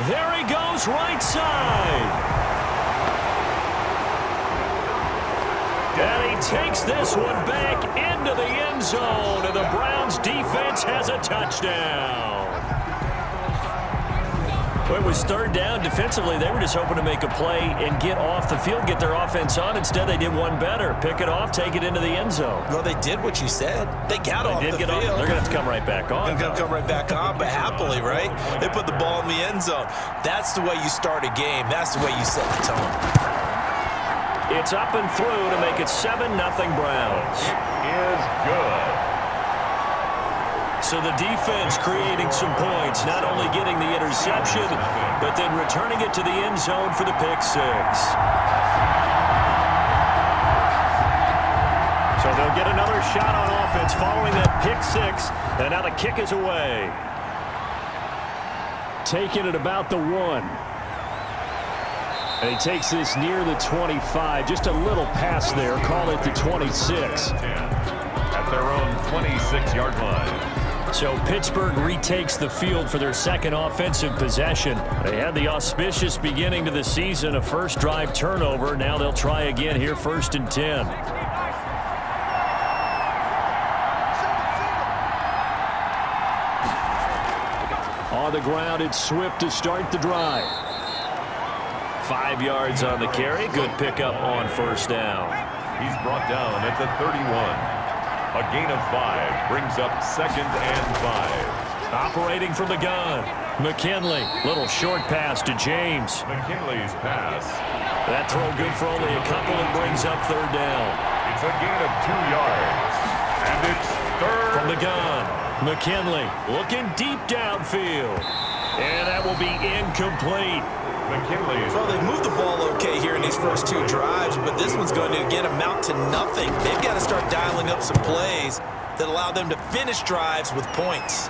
There he goes, right side. And he takes this one back into the end zone, and the Browns defense has a touchdown. Well, it was third down. Defensively, they were just hoping to make a play and get off the field, get their offense on. Instead, they did one better. Pick it off, take it into the end zone. Well, they did what you said. They got off the field. They're going to have to come right back on. They're going to come right back on, but happily, right? They put the ball in the end zone. That's the way you start a game. That's the way you set the tone. It's up and through to make it 7-0 Browns. It is good. So the defense creating some points, not only getting the interception, but then returning it to the end zone for the pick six. So they'll get another shot on offense following that pick six, and now the kick is away. Taking it about the 1. And he takes this near the 25. Just a little pass there. Call it the 26. At their own 26-yard line. So Pittsburgh retakes the field for their second offensive possession. They had the auspicious beginning to the season, a first drive turnover. Now they'll try again here, 1st and 10. On the ground, it's Swift to start the drive. 5 yards on the carry. Good pickup on first down. He's brought down at the 31. A gain of 5 brings up 2nd and 5. Operating from the gun. McKinley. Little short pass to James. McKinley's pass. That throw good for only a couple and brings up 3rd down. It's a gain of 2 yards. And it's 3rd. From the gun. McKinley looking deep downfield. And that will be incomplete. Well, they've moved the ball okay here in these first 2 drives, but this one's going to again amount to nothing. They've got to start dialing up some plays that allow them to finish drives with points.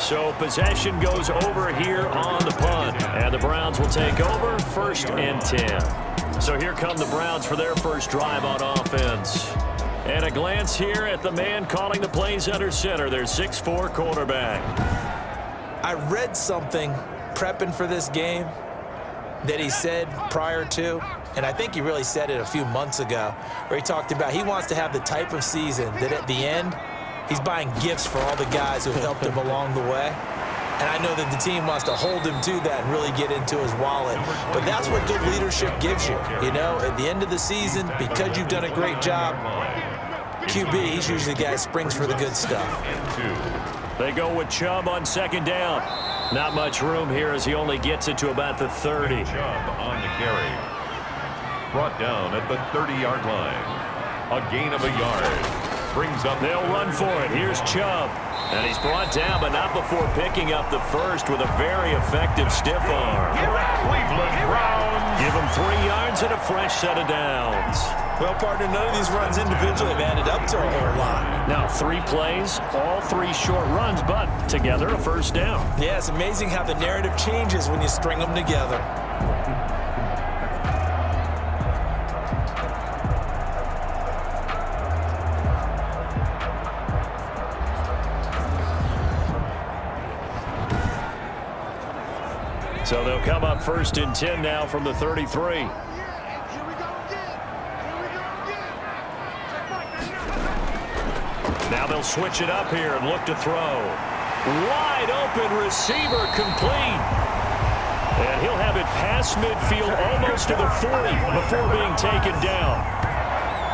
So possession goes over here on the punt, and the Browns will take over 1st and 10. So here come the Browns for their first drive on offense. And a glance here at the man calling the plays under center, their 6'4" quarterback. I read something prepping for this game that he said prior to, and I think he really said it a few months ago, where he talked about he wants to have the type of season that at the end, he's buying gifts for all the guys who helped him along the way. And I know that the team wants to hold him to that and really get into his wallet. But that's what good leadership gives you. You know, at the end of the season, because you've done a great job, QB, he's usually the guy who springs for the good stuff. They go with Chubb on 2nd down. Not much room here as he only gets it to about the 30. Chubb on the carry. Brought down at the 30-yard line. A gain of a yard. Brings up. They'll run for it. Here's Chubb. And he's brought down, but not before picking up the first with a very effective stiff arm. Cleveland Browns. Give him 3 yards and a fresh set of downs. Well, partner, none of these runs individually have added up to a whole lot. Now 3 plays, all 3 short runs, but together a first down. Yeah, it's amazing how the narrative changes when you string them together. So they'll come up 1st and 10 now from the 33. Now they'll switch it up here and look to throw. Wide open receiver complete. And he'll have it past midfield almost to the 40 before being taken down.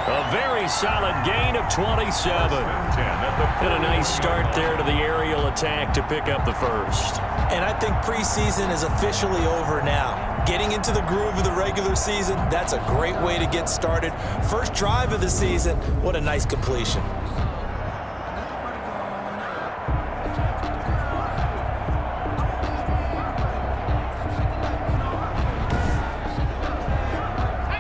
A very solid gain of 27. And a nice start there to the aerial attack to pick up the first. And I think preseason is officially over now. Getting into the groove of the regular season, that's a great way to get started. First drive of the season, what a nice completion.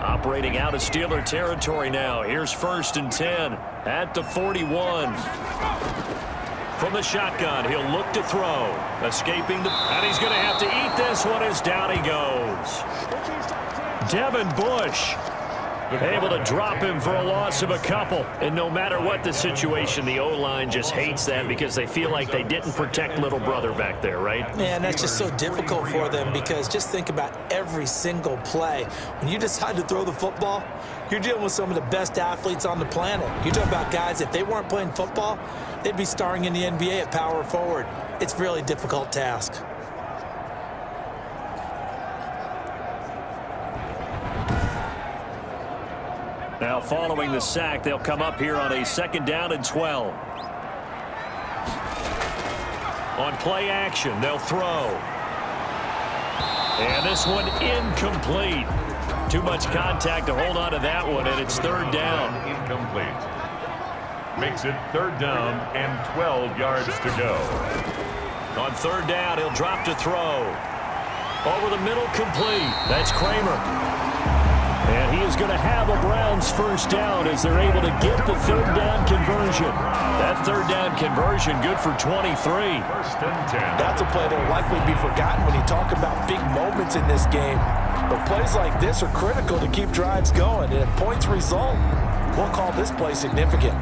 Operating out of Steeler territory now. Here's 1st and 10 at the 41. From the shotgun, he'll look to throw. Escaping the... And he's going to have to eat this one as down he goes. Devin Bush. Able to drop him for a loss of a couple. And no matter what the situation, the O-line just hates that because they feel like they didn't protect little brother back there, right? Man, that's just so difficult for them because just think about every single play. When you decide to throw the football, you're dealing with some of the best athletes on the planet. You're talking about guys, if they weren't playing football, they'd be starring in the NBA at power forward. It's a really difficult task. Now following the sack, they'll come up here on a 2nd down and 12. On play action, they'll throw. And this one incomplete. Too much contact to hold on to that one, and it's 3rd down. Incomplete. Makes it 3rd down and 12 yards to go. On 3rd down, he'll drop to throw. Over the middle, complete. That's Kramer. And he is going to have a Browns 1st down as they're able to get the 3rd down conversion. That 3rd down conversion good for 23. 1st and 10. That's a play that will likely be forgotten when you talk about big moments in this game. But plays like this are critical to keep drives going. And if points result, we'll call this play significant.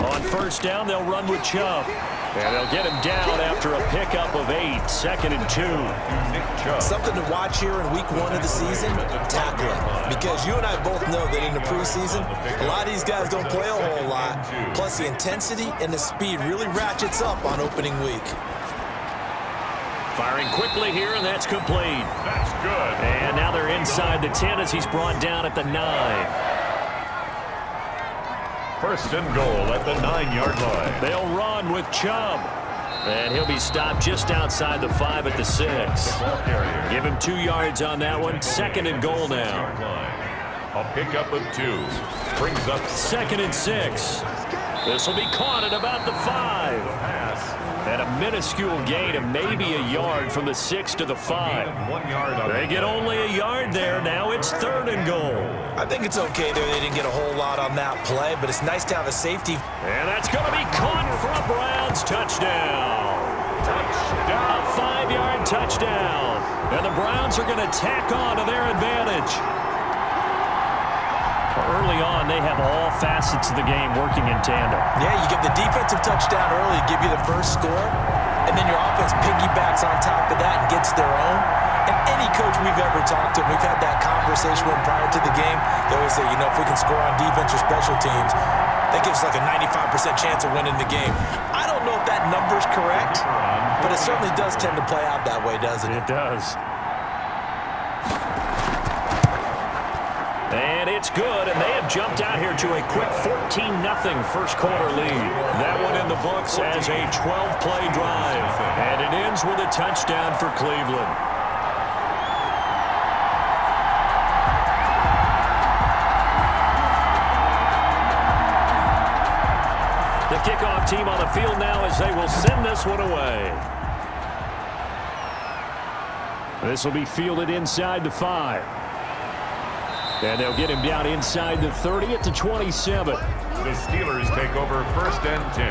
On 1st down, they'll run with Chubb. And they'll get him down after a pickup of 8, 2nd and 2. Something to watch here in week 1 of the season, tackling. Because you and I both know that in the preseason, a lot of these guys don't play a whole lot. Plus the intensity and the speed really ratchets up on opening week. Firing quickly here, and that's complete. That's good. And now they're inside the 10 as he's brought down at the 9. 1st and goal at the 9-yard line. They'll run with Chubb. And he'll be stopped just outside the 5 at the 6. Give him 2 yards on that one. 2nd and goal now. A pickup of 2. Brings up 2nd and 6. This will be caught at about the 5. And a minuscule gain of maybe a yard from the 6 to the 5. 1 yard. They get only a yard there. Now it's 3rd and goal. I think it's okay there. They didn't get a whole lot on that play, but it's nice to have a safety. And that's going to be caught for a Browns touchdown. A 5-yard touchdown. And the Browns are going to tack on to their advantage. Early on, they have all facets of the game working in tandem. Yeah, you get the defensive touchdown early to give you the first score, and then your offense piggybacks on top of that and gets their own. And any coach we've ever talked to, we've had that conversation with them prior to the game, they always say, you know, if we can score on defense or special teams, that gives us like a 95% chance of winning the game. I don't know if that number's correct, but it certainly does tend to play out that way, doesn't it? It does. And it's good, and they have jumped out here to a quick 14-0 first quarter lead. That one in the books as a 12-play drive. And it ends with a touchdown for Cleveland. The kickoff team on the field now as they will send this one away. This will be fielded inside the 5. And they'll get him down inside the 30 at the 27. The Steelers take over 1st and 10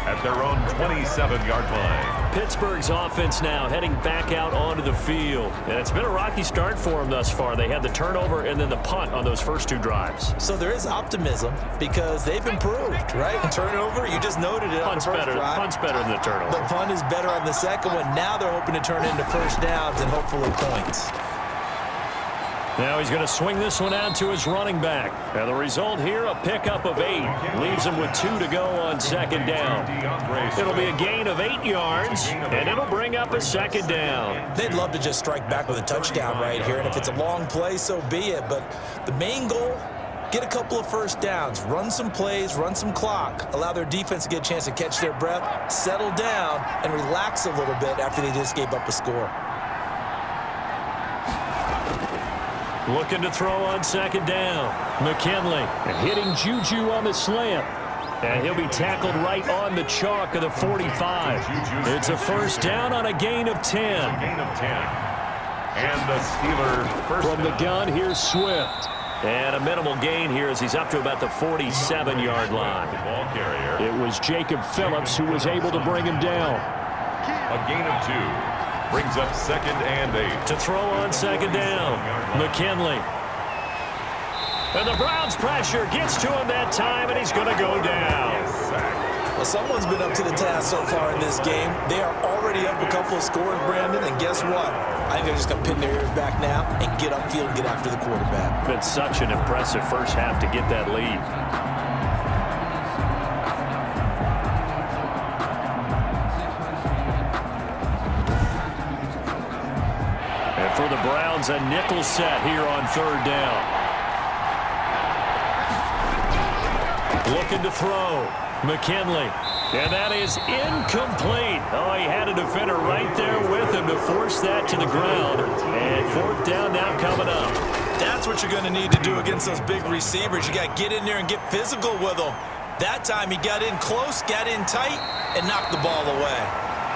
at their own 27-yard line. Pittsburgh's offense now heading back out onto the field. And it's been a rocky start for them thus far. They had the turnover and then the punt on those first 2 drives. So there is optimism because they've improved, right? The turnover, you just noted it on the first drive. Punt's better than the turnover. The punt is better on the second one. Now they're hoping to turn into first downs and hopefully points. Now he's going to swing this one out to his running back. And the result here, a pickup of 8. Leaves him with 2 to go on 2nd down. It'll be a gain of 8 yards, and it'll bring up a 2nd down. They'd love to just strike back with a touchdown right here, and if it's a long play, so be it. But the main goal, get a couple of first downs, run some plays, run some clock, allow their defense to get a chance to catch their breath, settle down, and relax a little bit after they just gave up a score. Looking to throw on 2nd down. McKinley hitting Juju on the slant. And he'll be tackled right on the chalk of the 45. It's a first down on a gain of 10. Gain of 10. And the Steelers first from the gun, here's Swift. And a minimal gain here as he's up to about the 47-yard line. Ball carrier. It was Jacob Phillips who was able to bring him down. A gain of 2. Brings up 2nd and 8. To throw on 2nd down, McKinley. And the Browns' pressure gets to him that time, and he's going to go down. Well, someone's been up to the task so far in this game. They are already up a couple of scores, Brandon, and guess what? I think they're just going to pin their ears back now and get upfield and get after the quarterback. Been such an impressive first half to get that lead. And for the Browns, a nickel set here on 3rd down. Looking to throw. McKinley. And that is incomplete. Oh, he had a defender right there with him to force that to the ground. And 4th down now coming up. That's what you're going to need to do against those big receivers. You got to get in there and get physical with them. That time he got in close, got in tight, and knocked the ball away.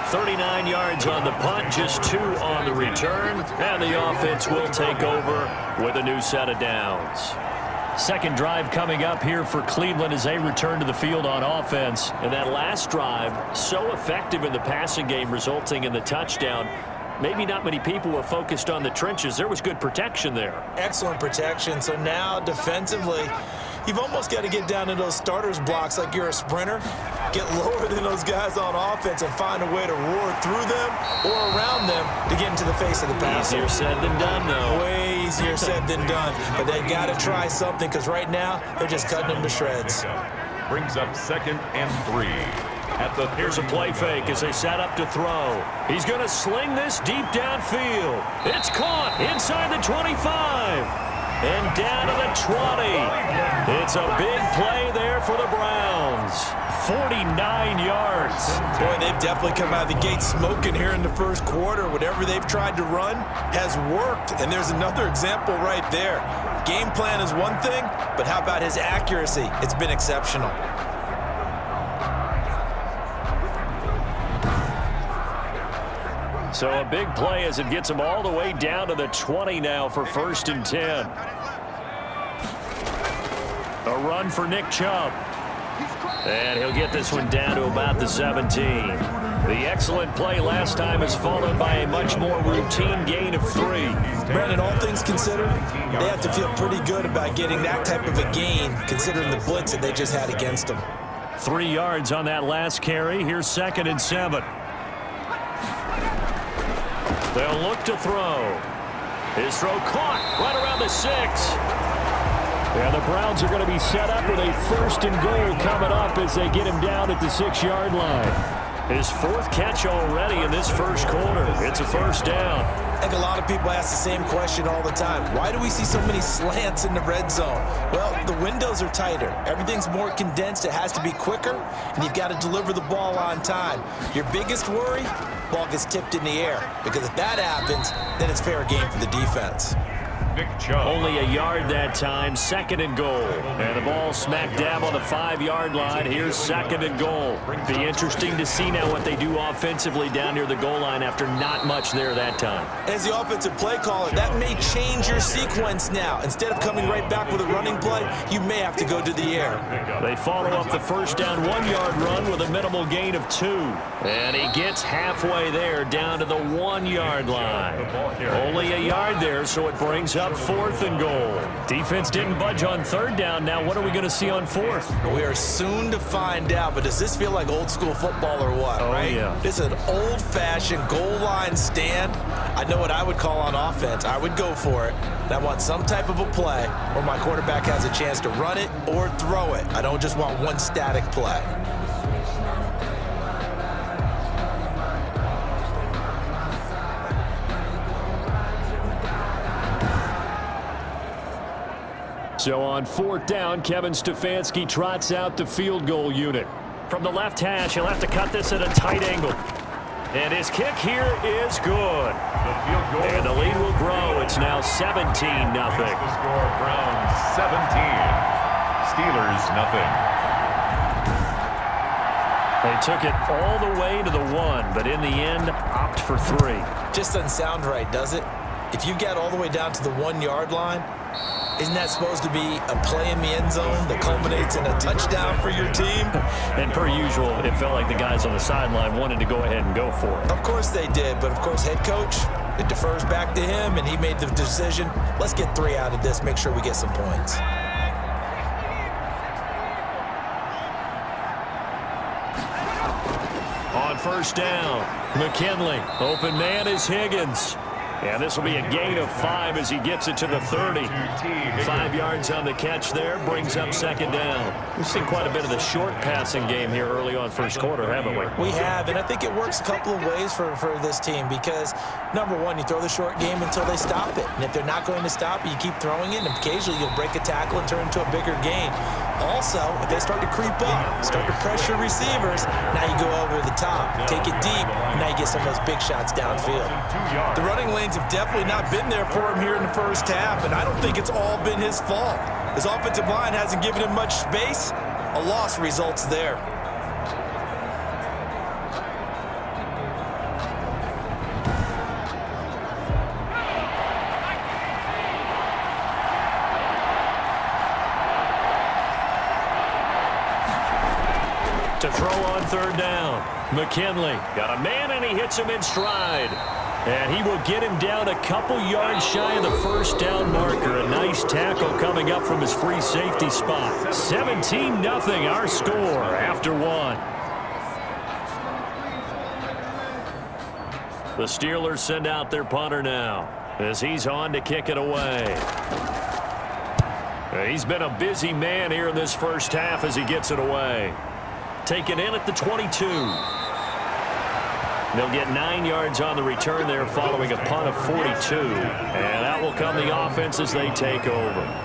39 yards on the punt, just 2 on the return. And the offense will take over with a new set of downs. Second drive coming up here for Cleveland as they return to the field on offense. And that last drive, so effective in the passing game, resulting in the touchdown. Maybe not many people were focused on the trenches. There was good protection there. Excellent protection. So now defensively, you've almost got to get down to those starters blocks like you're a sprinter. Get lower than those guys on offense and find a way to roar through them or around them to get into the face of the passer. Easier said than done, though. Way easier said than done. But they've got to try something because right now they're just cutting them to shreds. Brings up 2nd and 3. Here's a play fake as they set up to throw. He's going to sling this deep downfield. It's caught inside the 25. And down to the 20. It's a big play there for the Browns. 49 yards. Boy, they've definitely come out of the gate smoking here in the first quarter. Whatever they've tried to run has worked. And there's another example right there. Game plan is one thing, but how about his accuracy? It's been exceptional. So a big play as it gets him all the way down to the 20 now for 1st and 10. A run for Nick Chubb. And he'll get this one down to about the 17. The excellent play last time is followed by a much more routine gain of 3. Brandon, all things considered, they have to feel pretty good about getting that type of a gain considering the blitz that they just had against them. 3 yards on that last carry. Here's 2nd and 7. They'll look to throw. His throw caught right around the 6. Yeah, the Browns are going to be set up with a 1st and goal coming up as they get him down at the 6-yard line. His 4th catch already in this first quarter. It's a 1st down. I think a lot of people ask the same question all the time. Why do we see so many slants in the red zone? Well, the windows are tighter. Everything's more condensed. It has to be quicker, and you've got to deliver the ball on time. Your biggest worry, ball gets tipped in the air, because if that happens, then it's fair game for the defense. Nick Chubb. Only a yard that time, 2nd and goal. And the ball smack dab on the 5-yard line. Here's 2nd and goal. Be interesting to see now what they do offensively down near the goal line after not much there that time. As the offensive play caller, that may change your sequence now. Instead of coming right back with a running play, you may have to go to the air. They follow up the 1st down 1-yard run with a minimal gain of 2. And he gets halfway there down to the 1-yard line. Only a yard there, so it brings up 4th and goal. Defense didn't budge on 3rd down. Now what are we going to see on 4th? We are soon to find out, but does this feel like old school football or what, right? Yeah. This is an old-fashioned goal line stand. I know what I would call on offense. I would go for it. And I want some type of a play where my quarterback has a chance to run it or throw it. I don't just want one static play. So on 4th down, Kevin Stefanski trots out the field goal unit. From the left hash, he'll have to cut this at a tight angle. And his kick here is good. And the lead will grow. It's now 17-0. The score, Browns 17. Steelers nothing. They took it all the way to the 1, but in the end, opt for 3. Just doesn't sound right, does it? If you get all the way down to the 1-yard line, Isn't that supposed to be a play in the end zone that culminates in a touchdown for your team? And per usual, it felt like the guys on the sideline wanted to go ahead and go for it. Of course they did, but of course head coach, it defers back to him, and he made the decision. Let's get 3 out of this, make sure we get some points. On first down, McKinley. Open man is Higgins. And this will be a gain of 5 as he gets it to the 30. 5 yards on the catch there, brings up second down. We've seen quite a bit of the short passing game here early on first quarter, haven't we? We have, and I think it works a couple of ways for this team because, number one, you throw the short game until they stop it. And if they're not going to stop it, you keep throwing it, and occasionally you'll break a tackle and turn into a bigger gain. Also, if they start to creep up, start to pressure receivers, now you go over the top, take it deep, and now you get some of those big shots downfield. The running lanes have definitely not been there for him here in the first half, and I don't think it's all been his fault. His offensive line hasn't given him much space. A loss results there. To throw on third down, McKinley got a man and he hits him in stride. And he will get him down a couple yards shy of the first down marker. A nice tackle coming up from his free safety spot. 17-0 our score after 1. The Steelers send out their punter now as he's on to kick it away. He's been a busy man here in this first half as he gets it away. Taken in at the 22. They'll get 9 yards on the return there following a punt of 42. And out will come the offense as they take over.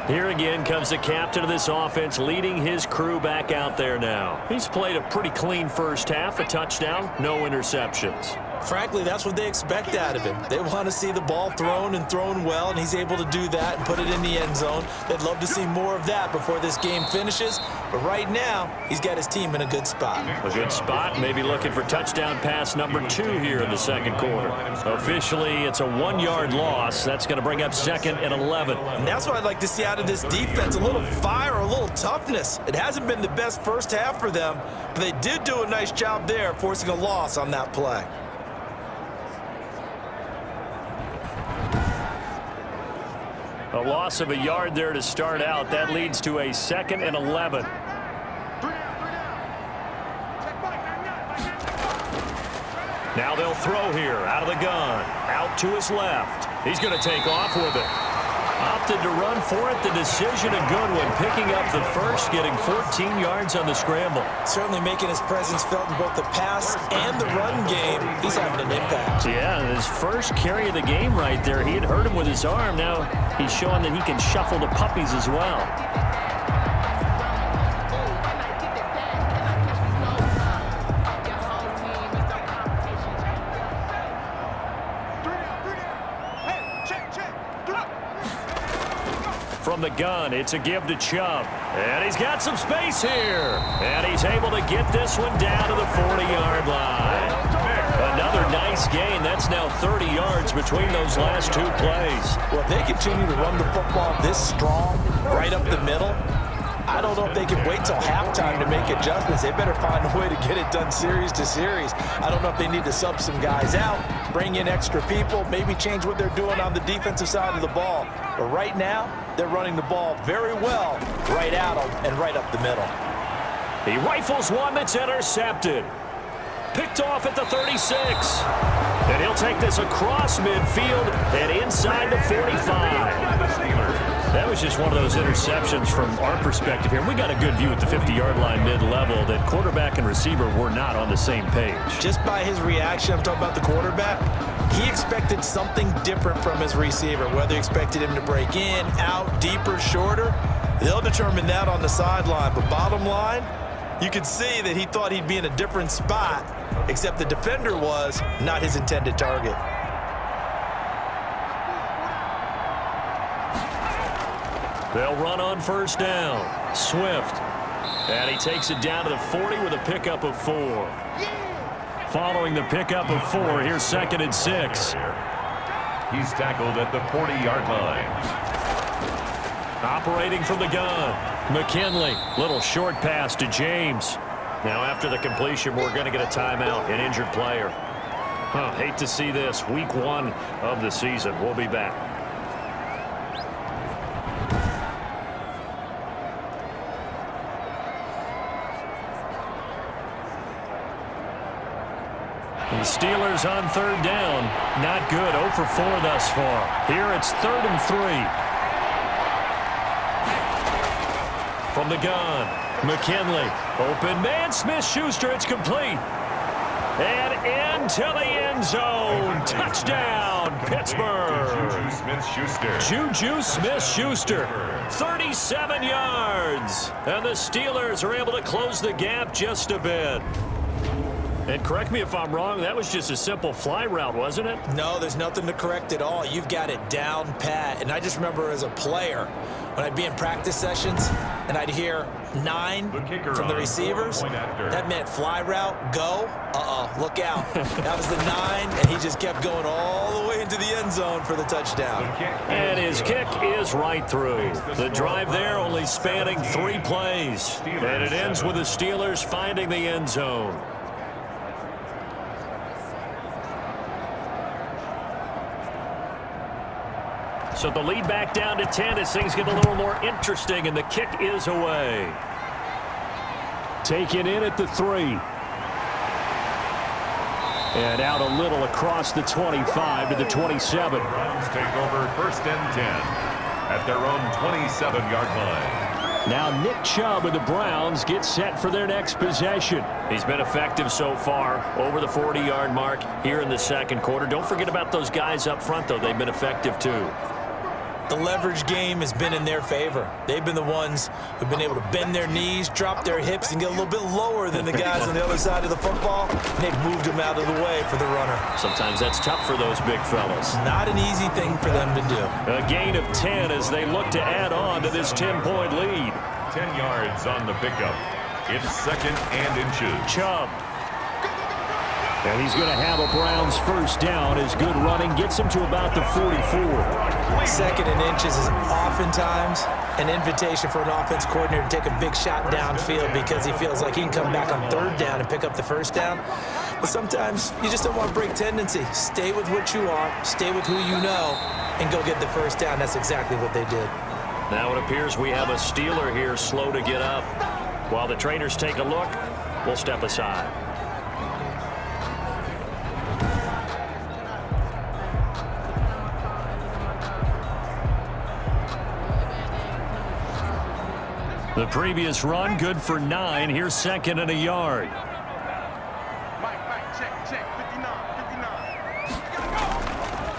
Here again comes the captain of this offense leading his crew back out there now. He's played a pretty clean first half, a touchdown, no interceptions. Frankly, that's what they expect out of him. They want to see the ball thrown and thrown well, and he's able to do that and put it in the end zone. They'd love to see more of that before this game finishes. But right now, he's got his team in a good spot. A good spot, maybe looking for touchdown pass number 2 here in the second quarter. Officially, it's a 1-yard loss. That's going to bring up second and 11. And that's what I'd like to see out of this defense, a little fire, a little toughness. It hasn't been the best first half for them, but they did do a nice job there, forcing a loss on that play. A loss of a yard there to start out. That leads to a second and 11. Now they'll throw here out of the gun. Out to his left. He's going to take off with it. Opted to run for it. The decision a good one. Picking up the first, getting 14 yards on the scramble. Certainly making his presence felt in both the pass and the run game. He's having an impact. Yeah, his first carry of the game right there. He had hurt him with his arm. Now he's showing that he can shuffle the puppies as well. From the gun, it's a give to Chubb. And he's got some space here. And he's able to get this one down to the 40-yard line. Another nice gain. That's now 30 yards between those last 2 plays. Well, if they continue to run the football this strong, right up the middle, I don't know if they can wait till halftime to make adjustments. They better find a way to get it done series to series. I don't know if they need to sub some guys out, bring in extra people, maybe change what they're doing on the defensive side of the ball. But right now, they're running the ball very well right at them and right up the middle. He rifles one that's intercepted. Picked off at the 36. And he'll take this across midfield and inside the 45. That was just one of those interceptions from our perspective here. We got a good view at the 50-yard line mid-level that quarterback and receiver were not on the same page. Just by his reaction, I'm talking about the quarterback, he expected something different from his receiver, whether he expected him to break in, out, deeper, shorter. They'll determine that on the sideline. But bottom line, you could see that he thought he'd be in a different spot, except the defender was not his intended target. They'll run on first down. Swift. And he takes it down to the 40 with a pickup of 4. Following the pickup of 4, here's second and 6. He's tackled at the 40-yard line. Operating from the gun. McKinley. Little short pass to James. Now after the completion, we're going to get a timeout, an injured player. Hate to see this. Week 1 of the season. We'll be back. The Steelers on third down. Not good. 0 for 4 thus far. Here it's 3rd and 3. From the gun, McKinley. Open man, Smith-Schuster. It's complete. And into the end zone. Touchdown, Pittsburgh. Juju Smith-Schuster. Juju Smith-Schuster. 37 yards. And the Steelers are able to close the gap just a bit. And correct me if I'm wrong, that was just a simple fly route, wasn't it? No, there's nothing to correct at all. You've got it down pat. And I just remember as a player, when I'd be in practice sessions and I'd hear 9 from the receivers, that meant fly route, go, look out. That was the 9, and he just kept going all the way into the end zone for the touchdown. And his kick is right through. The drive there only spanning 3 plays. And it ends with the Steelers finding the end zone. So the lead back down to 10 as things get a little more interesting, and the kick is away. Taken in at the 3. And out a little across the 25 to the 27. Browns take over 1st and 10 at their own 27-yard line. Now Nick Chubb of the Browns gets set for their next possession. He's been effective so far, over the 40-yard mark here in the second quarter. Don't forget about those guys up front, though. They've been effective, too. The leverage game has been in their favor. They've been the ones who've been able to bend their knees, drop their hips, and get a little bit lower than the guys on the other side of the football. And they've moved them out of the way for the runner. Sometimes that's tough for those big fellas. Not an easy thing for them to do. A gain of 10 as they look to add on to this 10-point lead. 10 yards on the pickup. It's 2nd and inches. Chubb. And he's going to have a Browns first down as good running gets him to about the 44. 2nd and inches is oftentimes an invitation for an offense coordinator to take a big shot downfield because he feels like he can come back on 3rd down and pick up the first down. But sometimes you just don't want to break tendency. Stay with what you are, stay with who you know, and go get the first down. That's exactly what they did. Now it appears we have a Steeler here slow to get up. While the trainers take a look, we'll step aside. The previous run, good for 9. Here's 2nd and a yard.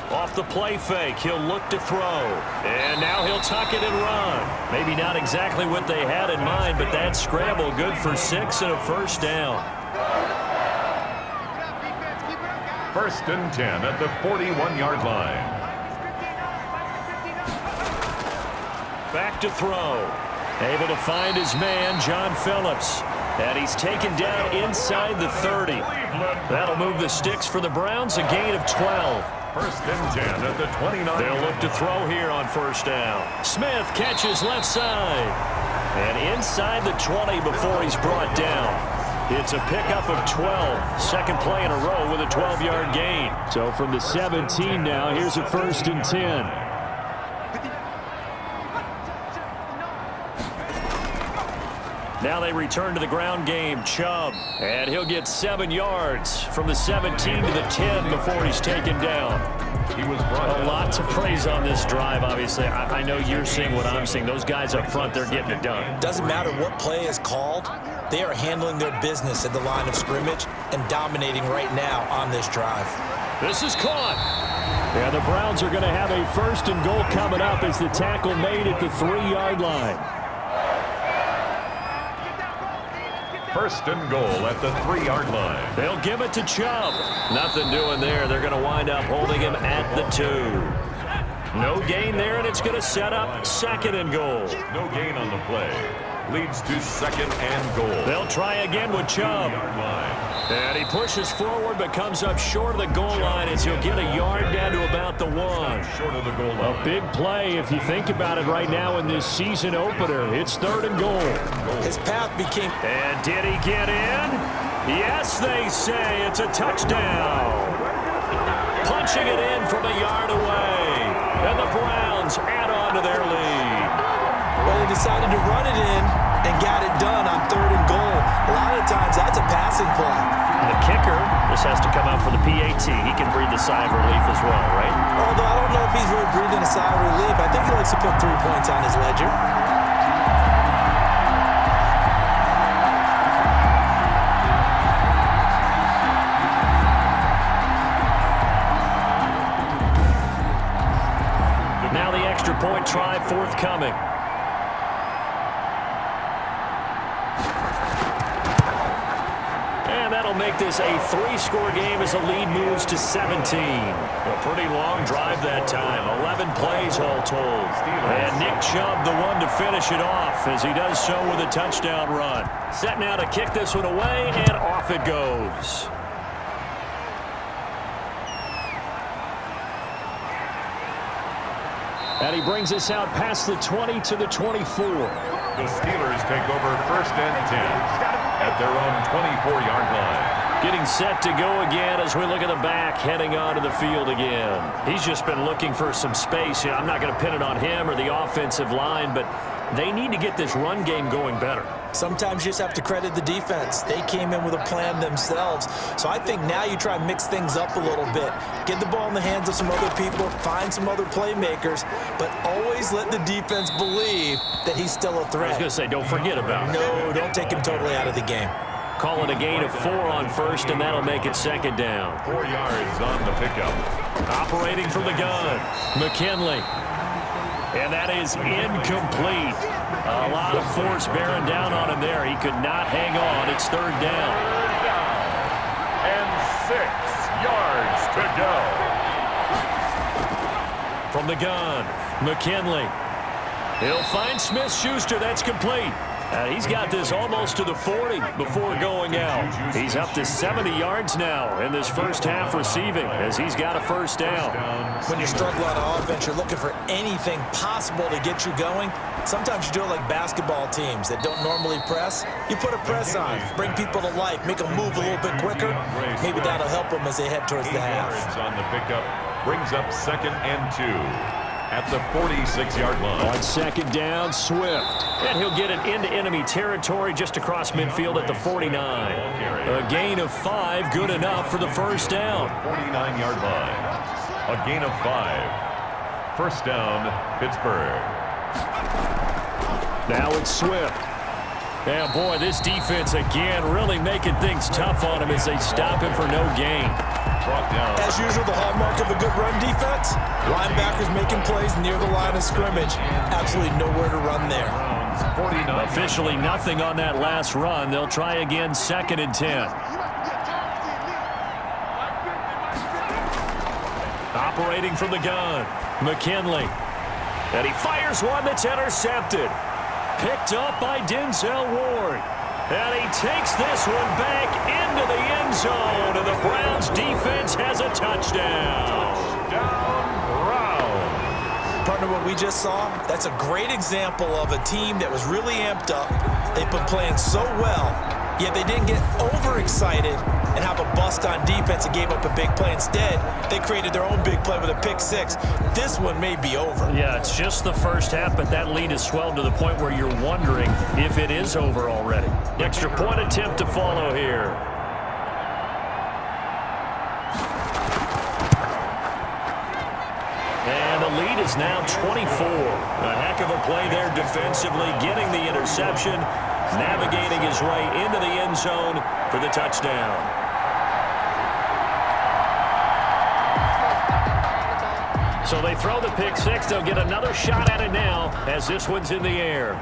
Off the play fake, he'll look to throw. And now he'll tuck it and run. Maybe not exactly what they had in mind, but that scramble good for 6 and a first down. 1st and 10 at the 41-yard line. Back to throw. Able to find his man, John Phillips. And he's taken down inside the 30. That'll move the sticks for the Browns, a gain of 12. 1st and 10 at the 29. They'll look to throw here on first down. Smith catches left side. And inside the 20 before he's brought down. It's a pickup of 12. 2nd play in a row with a 12-yard gain. So from the 17 now, here's a 1st and 10. Now they return to the ground game. Chubb. And he'll get 7 yards from the 17 to the 10 before he's taken down. He was brought a lot to praise on this drive, obviously. I know you're seeing what I'm seeing. Those guys up front, they're getting it done. Doesn't matter what play is called. They are handling their business at the line of scrimmage and dominating right now on this drive. This is caught. Yeah, the Browns are going to have a 1st and goal coming up as the tackle made at the 3-yard line. 1st and goal at the 3-yard line. They'll give it to Chubb. Nothing doing there. They're going to wind up holding him at the 2. No gain there, and it's going to set up 2nd and goal. No gain on the play. Leads to 2nd and goal. They'll try again with Chubb. And he pushes forward but comes up short of the goal line as he'll get a yard down to about the 1. Short of the goal line. A big play if you think about it right now in this season opener. It's 3rd and goal. His path became... And did he get in? Yes, they say it's a touchdown. Punching it in from a yard away. And the Browns add on to their lead. Well, they decided to run it in and got it done on 3rd and goal. A lot of times, that's a passing play. The kicker, this has to come out for the PAT. He can breathe a sigh of relief as well, right? Although I don't know if he's really breathing a sigh of relief. I think he likes to put 3 points on his ledger. Now the extra point try forthcoming. That'll make this a 3-score game as the lead moves to 17. A pretty long drive that time. 11 plays all told. And Nick Chubb the one to finish it off as he does so with a touchdown run. Set now to kick this one away, and off it goes. And he brings us out past the 20 to the 24. The Steelers take over 1st and 10 at their own 24-yard line. Getting set to go again as we look at the back heading onto the field again. He's just been looking for some space. I'm not going to pin it on him or the offensive line, but they need to get this run game going better. Sometimes you just have to credit the defense. They came in with a plan themselves. So I think now you try and mix things up a little bit. Get the ball in the hands of some other people, find some other playmakers, but always let the defense believe that he's still a threat. I was going to say, don't forget about it. No, don't take him totally out of the game. Call it a gain of 4 on 1st, and that'll make it 2nd down. 4 yards on the pickup. Operating from the gun, McKinley. And that is incomplete. A lot of force bearing down on him there. He could not hang on. It's 3rd down. 3rd down. And 6 yards to go. From the gun, McKinley. He'll find Smith-Schuster. That's complete. He's got this almost to the 40 before going out. He's up to 70 yards now in this first half receiving as he's got a 1st down. When you struggle on offense, you're looking for anything possible to get you going. Sometimes you do it like basketball teams that don't normally press. You put a press on, bring people to life, make them move a little bit quicker. Maybe that'll help them as they head towards the half. On the pickup brings up 2nd and 2. At the 46-yard line. On 2nd down, Swift. And he'll get it into enemy territory just across midfield at the 49. A gain of 5, good enough for the 1st down. 49-yard line. A gain of 5. 1st down, Pittsburgh. Now it's Swift. Yeah, boy, this defense again really making things tough on him as they stop him for no gain. As usual, the hallmark of a good run defense, linebackers making plays near the line of scrimmage. Absolutely nowhere to run there. Officially nothing on that last run. They'll try again 2nd and 10. Operating from the gun, McKinley. And he fires one that's intercepted. Picked up by Denzel Ward. And he takes this one back into the end zone. And the Browns defense has a touchdown. Touchdown, Browns. Partner, what we just saw, that's a great example of a team that was really amped up. They've been playing so well, yet they didn't get overexcited and have a bust on defense and gave up a big play. Instead, they created their own big play with a pick-6. This one may be over. Yeah, it's just the first half, but that lead has swelled to the point where you're wondering if it is over already. Extra point attempt to follow here. And the lead is now 24. A heck of a play there defensively, getting the interception, navigating his way into the end zone for the touchdown. So they throw the pick-6. They'll get another shot at it now as this one's in the air.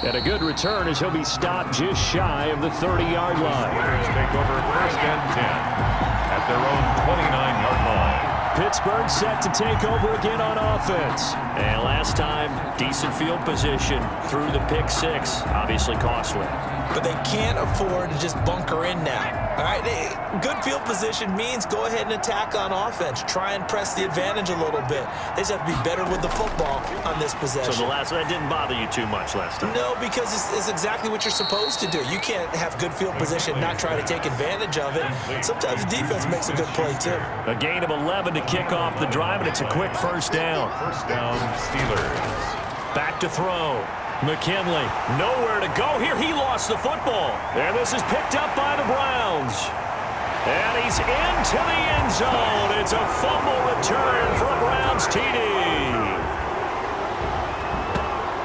And a good return as he'll be stopped just shy of the 30-yard line. Steelers take over 1st and 10 at their own 29-yard line. Pittsburgh set to take over again on offense. And last time, decent field position through the pick six. Obviously costly. But they can't afford to just bunker in now. All right, good field position means go ahead and attack on offense. Try and press the advantage a little bit. They just have to be better with the football on this possession. So that didn't bother you too much last time? No, because it's exactly what you're supposed to do. You can't have good field position, not try to take advantage of it. Sometimes the defense makes a good play, too. A gain of 11 to kick off the drive, and it's a quick first down. First down, Steelers. Back to throw. McKinley, nowhere to go here. He lost the football. And this is picked up by the Browns. And he's into the end zone. It's a fumble return for a Browns TD.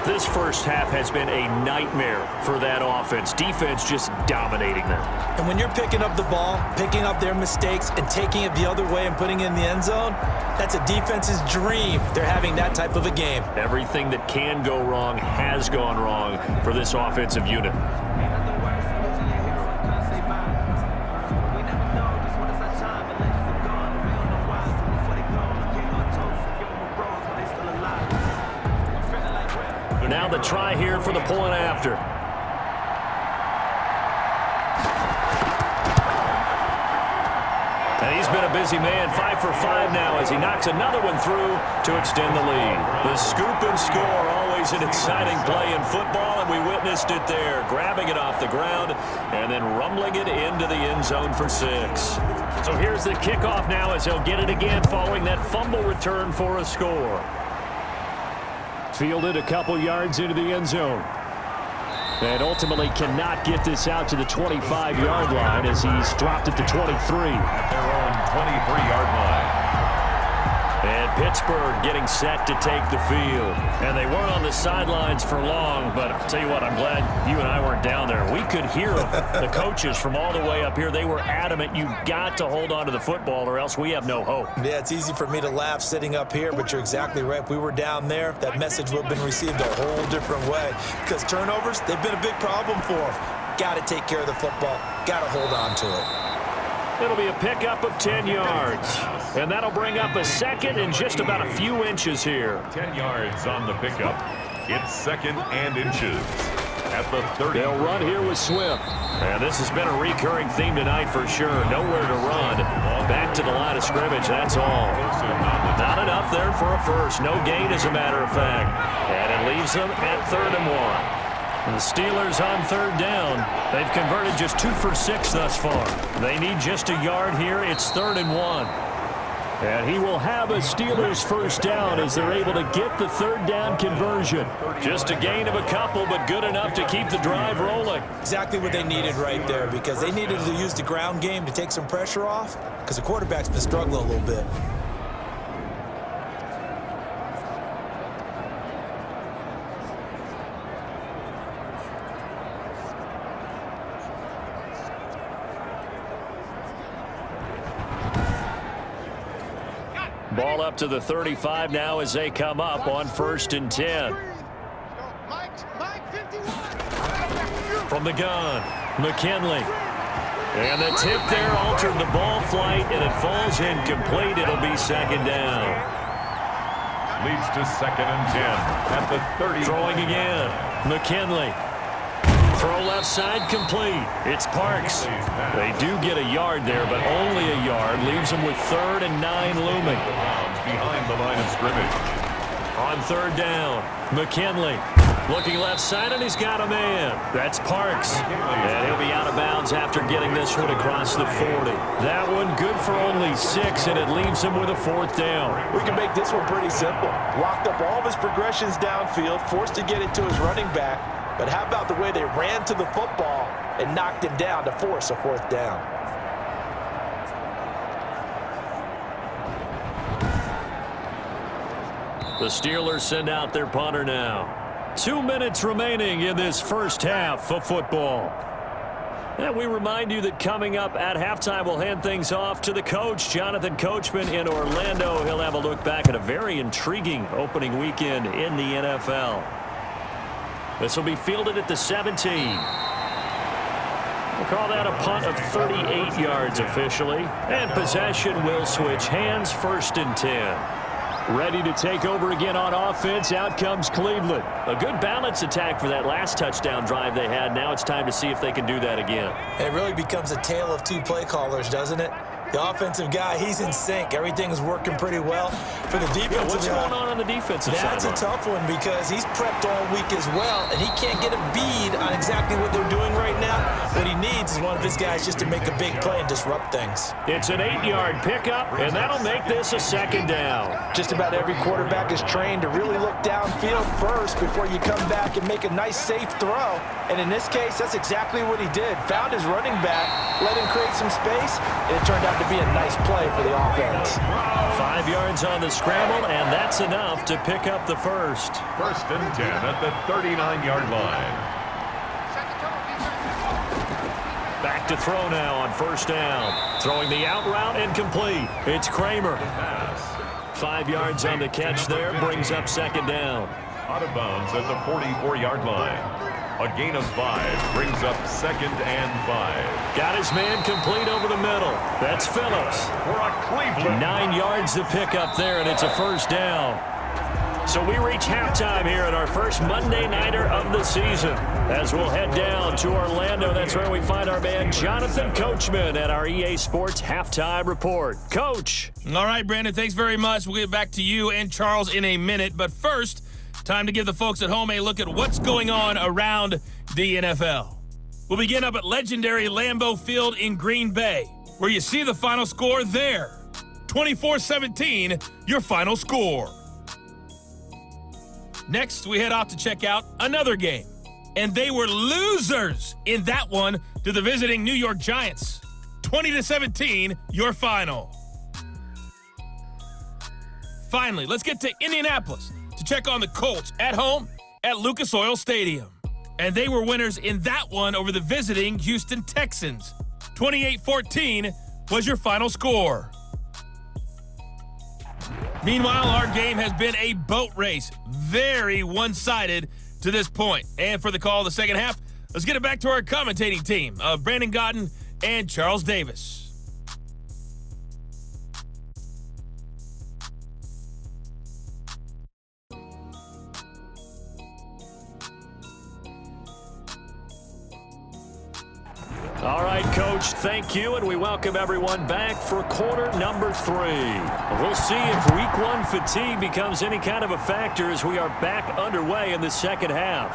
This first half has been a nightmare for that offense. Defense just dominating them. And when you're picking up the ball, picking up their mistakes, and taking it the other way and putting it in the end zone, that's a defense's dream. They're having that type of a game. Everything that can go wrong has gone wrong for this offensive unit. Now the try here for the point after. And he's been a busy man, 5 for 5 now as he knocks another one through to extend the lead. The scoop and score, always an exciting play in football, and we witnessed it there, grabbing it off the ground and then rumbling it into the end zone for 6. So here's the kickoff now as he'll get it again following that fumble return for a score. Fielded a couple yards into the end zone. And ultimately cannot get this out to the 25-yard line as he's dropped it to 23. At their own 23-yard line. And Pittsburgh getting set to take the field. And they weren't on the sidelines for long, but I'll tell you what, I'm glad you and I weren't down there. We could hear the coaches from all the way up here. They were adamant, you've got to hold on to the football or else we have no hope. Yeah, it's easy for me to laugh sitting up here, but you're exactly right. If we were down there, that message would have been received a whole different way. Because turnovers, they've been a big problem for them. Got to take care of the football. Got to hold on to it. It'll be a pickup of 10 yards. And that'll bring up a second and just about a few inches here. 10 yards on the pickup. It's second and inches at the 30. They'll run here with Swift. And this has been a recurring theme tonight for sure. Nowhere to run. Back to the line of scrimmage, that's all. Not enough there for a first. No gain, as a matter of fact. And it leaves them at 3rd and 1. The Steelers on 3rd down. They've converted just 2 for 6 thus far. They need just a yard here. It's 3rd and 1. And he will have a Steelers first down as they're able to get the 3rd down conversion. Just a gain of a couple, but good enough to keep the drive rolling. Exactly what they needed right there, because they needed to use the ground game to take some pressure off, because the quarterback's been struggling a little bit. Ball up to the 35 now as they come up on 1st and 10. From the gun, McKinley. And the tip there altered the ball flight, and it falls incomplete. It'll be 2nd down. Leads to 2nd and 10 at the 30. Throwing again, McKinley. Throw left side complete. It's Parks. They do get a yard there, but only a yard. Leaves them with 3rd and 9 looming. Behind the line of scrimmage. On 3rd down, McKinley. Looking left side, and he's got a man. That's Parks. And he'll be out of bounds after getting this one across the 40. That one good for only 6, and it leaves him with a 4th down. We can make this one pretty simple. Locked up all of his progressions downfield, forced to get it to his running back. But how about the way they ran to the football and knocked him down to force a 4th down? The Steelers send out their punter now. 2 minutes remaining in this first half of football. And we remind you that coming up at halftime, we'll hand things off to the coach, Jonathan Coachman in Orlando. He'll have a look back at a very intriguing opening weekend in the NFL. This will be fielded at the 17. We'll call that a punt of 38 yards officially. And possession will switch hands, 1st and 10. Ready to take over again on offense. Out comes Cleveland. A good balance attack for that last touchdown drive they had. Now it's time to see if they can do that again. It really becomes a tale of two play callers, doesn't it? The offensive guy, he's in sync. Everything's working pretty well. For the defensive what's going on the defensive side? That's a tough one because he's prepped all week as well, and he can't get a bead on exactly what they're doing right now. What he needs is one of his guys just to make a big play and disrupt things. It's an 8-yard pickup, and that'll make this a 2nd down. Just about every quarterback is trained to really look downfield first before you come back and make a nice, safe throw. And in this case, that's exactly what he did. Found his running back, let him create some space, and it turned out to be a nice play for the offense. 5 yards on the scramble, and that's enough to pick up the first. 1st and 10 at the 39-yard line. Back to throw now on 1st down. Throwing the out route incomplete. It's Kramer. 5 yards on the catch there, brings up 2nd down. Out of bounds at the 44-yard line. A gain of 5 brings up 2nd and 5. Got his man complete over the middle. That's Phillips. For a Cleveland. 9 yards to pick up there, and it's a 1st down. So we reach halftime here at our first Monday Nighter of the season. As we'll head down to Orlando, that's where we find our man Jonathan Coachman at our EA Sports Halftime Report. Coach. All right, Brandon, thanks very much. We'll get back to you and Charles in a minute. But first, time to give the folks at home a look at what's going on around the NFL. We'll begin up at legendary Lambeau Field in Green Bay, where you see the final score there. 24-17, your final score. Next, we head off to check out another game. And they were losers in that one to the visiting New York Giants. 20-17, your final. Finally, let's get to Indianapolis to check on the Colts at home at Lucas Oil Stadium. And they were winners in that one over the visiting Houston Texans. 28-14 was your final score. Meanwhile, our game has been a boat race. Very one-sided to this point. And for the call of the second half, let's get it back to our commentating team of Brandon Godden and Charles Davis. All right, Coach, thank you, and we welcome everyone back for quarter number 3. We'll see if week 1 fatigue becomes any kind of a factor as we are back underway in the second half.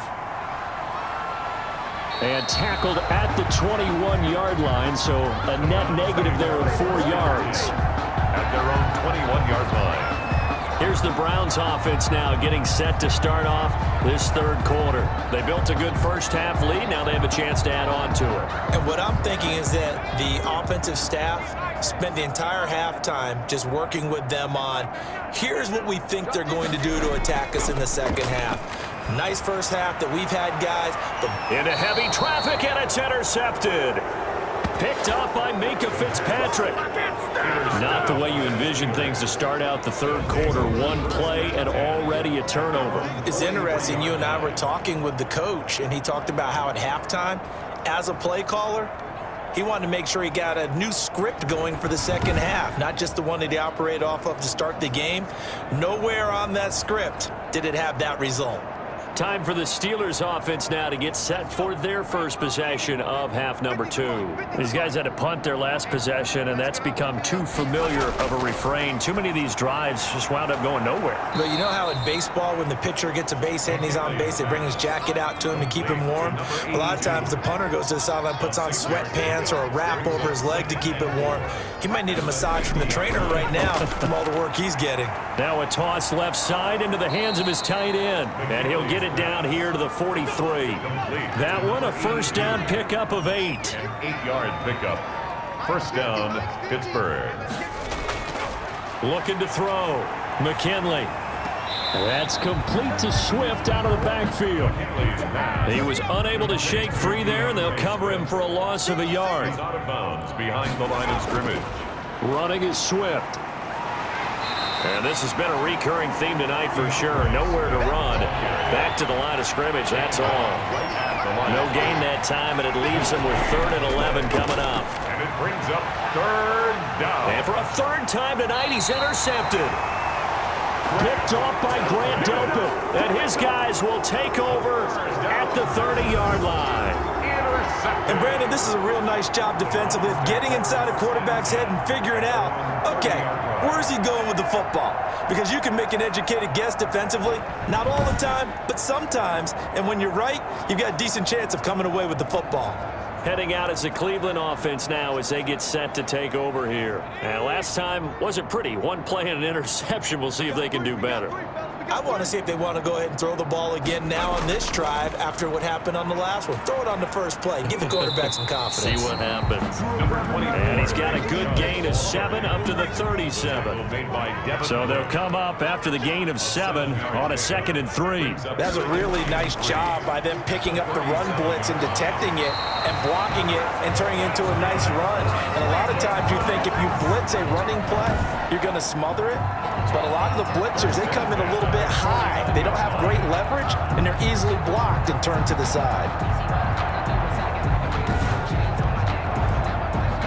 And tackled at the 21-yard line, so a net negative there of 4 yards. At their own 21-yard line. Here's the Browns offense now getting set to start off this third quarter. They built a good first half lead. Now they have a chance to add on to it. And what I'm thinking is that the offensive staff spent the entire halftime just working with them on, here's what we think they're going to do to attack us in the second half. Nice first half that we've had, guys. Into heavy traffic, and it's intercepted. Picked up by Minka Fitzpatrick. Not the way you envision things to start out the third quarter. One play and already a turnover. It's interesting. You and I were talking with the coach, and he talked about how at halftime, as a play caller, he wanted to make sure he got a new script going for the second half, not just the one that he operated off of to start the game. Nowhere on that script did it have that result. Time for the Steelers offense now to get set for their first possession of half number 2. These guys had to punt their last possession, and that's become too familiar of a refrain. Too many of these drives just wound up going nowhere. But you know how in baseball, when the pitcher gets a base hit and he's on base, they bring his jacket out to him to keep him warm? A lot of times the punter goes to the sideline, puts on sweatpants or a wrap over his leg to keep it warm. He might need a massage from the trainer right now from all the work he's getting. Now a toss left side into the hands of his tight end, and he'll get it down here to the 43. That one a first down pickup of 8. An 8-yard pickup. First down, Pittsburgh. Looking to throw. McKinley. That's complete to Swift out of the backfield. He was unable to shake free there, and they'll cover him for a loss of a yard. Out of bounds behind the line of scrimmage. Running is Swift. And this has been a recurring theme tonight for sure. Nowhere to run. Back to the line of scrimmage, that's all. No gain that time, and it leaves them with 3rd and 11 coming up. And it brings up 3rd down. And for a 3rd time tonight, he's intercepted. Picked off by Grant Delpit. And his guys will take over at the 30-yard line. And Brandon, this is a real nice job defensively of getting inside a quarterback's head and figuring out, okay, where's he going with the football? Because you can make an educated guess defensively, not all the time, but sometimes. And when you're right, you've got a decent chance of coming away with the football. Heading out as the Cleveland offense now as they get set to take over here. And last time wasn't pretty. One play and an interception. We'll see if they can do better. I want to see if they want to go ahead and throw the ball again now on this drive after what happened on the last one. Throw it on the first play. Give the quarterback some confidence. See what happens. And he's got a good gain of 7 up to the 37. So they'll come up after the gain of 7 on a 2nd and 3. That's a really nice job by them picking up the run blitz and detecting it and blocking it and turning it into a nice run. And a lot of times you think if you blitz a running play, you're going to smother it. But a lot of the blitzers, they come in a little bit high. They don't have great leverage, and they're easily blocked and turned to the side.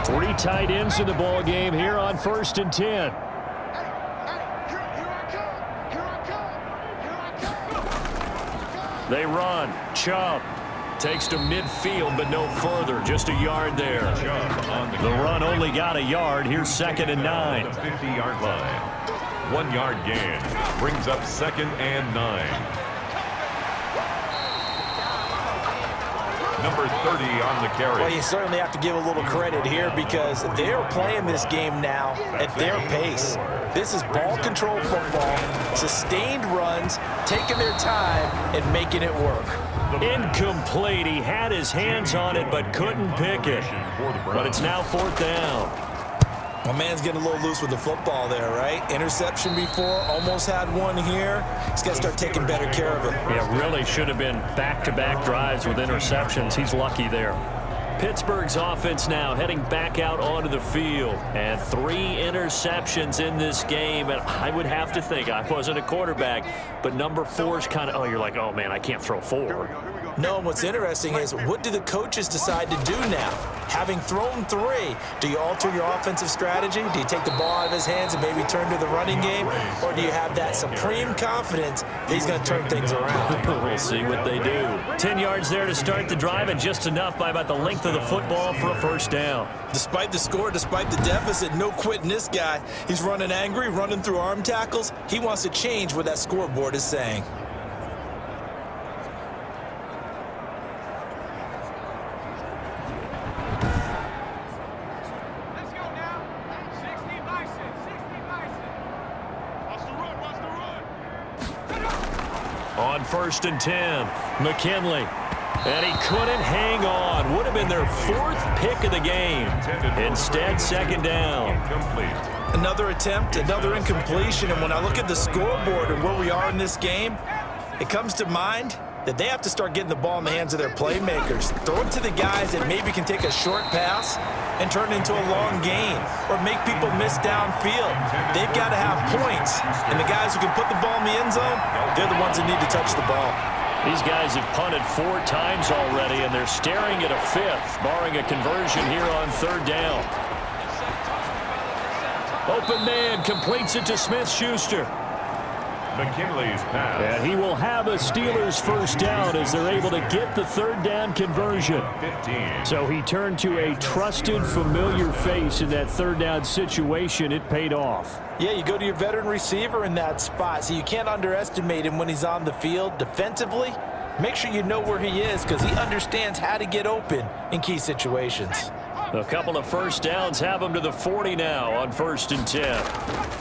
3 tight ends in the ball game here on 1st and 10. They run. Chubb takes to midfield, but no further. Just a yard there. The run only got a yard. Here's 2nd and 9. The 50-yard line. 1 yard gain. Brings up 2nd and 9. Number 30 on the carry. Well, you certainly have to give a little credit here because they're playing this game now at their pace. This is ball control football, sustained runs, taking their time and making it work. Incomplete. He had his hands on it but couldn't pick it. But it's now 4th down. My man's getting a little loose with the football there, right? Interception before, almost had one here. He's got to start taking better care of it. Yeah, really should have been back-to-back drives with interceptions. He's lucky there. Pittsburgh's offense now heading back out onto the field. And 3 interceptions in this game. And I would have to think, I wasn't a quarterback, but number 4 is kind of, you're like, oh, man, I can't throw 4. No, and what's interesting is what do the coaches decide to do now? Having thrown 3, do you alter your offensive strategy? Do you take the ball out of his hands and maybe turn to the running game? Or do you have that supreme confidence that he's going to turn things around? We'll see what they do. 10 yards there to start the drive, and just enough by about the length of the football for a 1st down. Despite the score, despite the deficit, no quitting this guy. He's running angry, running through arm tackles. He wants to change what that scoreboard is saying. On 1st and 10, McKinley. And he couldn't hang on. Would have been their 4th pick of the game. Instead, 2nd down. Another attempt, another incompletion. And when I look at the scoreboard and where we are in this game, it comes to mind that they have to start getting the ball in the hands of their playmakers. Throw it to the guys that maybe can take a short pass and turn it into a long gain or make people miss downfield. They've got to have points. And the guys who can put the ball in the end zone, they're the ones that need to touch the ball. These guys have punted 4 times already, and they're staring at a 5th, barring a conversion here on 3rd down. Open man completes it to Smith-Schuster. McKinley's pass. And he will have a Steelers 1st down as they're able to get the 3rd down conversion. 15. So he turned to a trusted, familiar face in that 3rd down situation. It paid off. Yeah, you go to your veteran receiver in that spot, so you can't underestimate him when he's on the field. Defensively, make sure you know where he is because he understands how to get open in key situations. A couple of 1st downs have him to the 40 now on 1st and 10.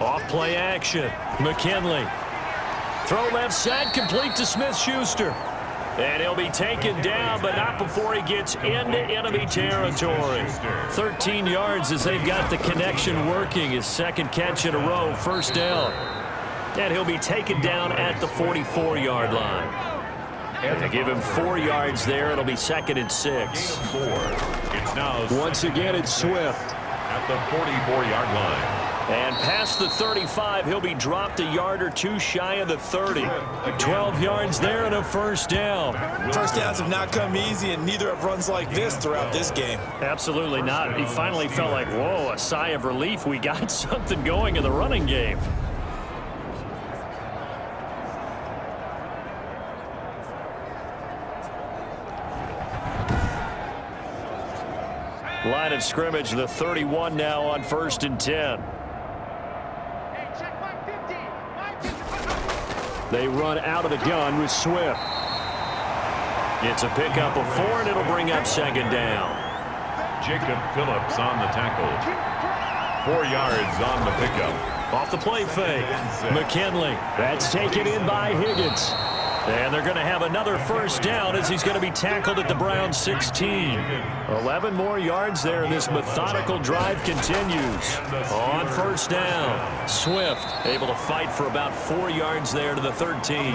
Off play action. McKinley. Throw left side, complete to Smith-Schuster. And he'll be taken down, but not before he gets into enemy territory. 13 yards as they've got the connection working. His 2nd catch in a row, 1st down. And he'll be taken down at the 44-yard line. And they give him 4 yards there. It'll be 2nd and 6. 4. It's now Once again, it's Swift. at the 44-yard line. And past the 35, he'll be dropped a yard or two shy of the 30. 12 yards there and a first down. First downs have not come easy, and neither have runs like this throughout this game. Absolutely not. He finally felt like, whoa, a sigh of relief. We got something going in the running game. Line of scrimmage, the 31 now on 1st and 10. They run out of the gun with Swift. It's a pickup of 4, and it'll bring up 2nd down. Jacob Phillips on the tackle. 4 yards on the pickup. Off the play fake. McKinley. That's taken in by Higgins. And they're going to have another first down as he's going to be tackled at the Browns 16. 11 more yards there, and this methodical drive continues. On 1st down, Swift able to fight for about 4 yards there to the 13.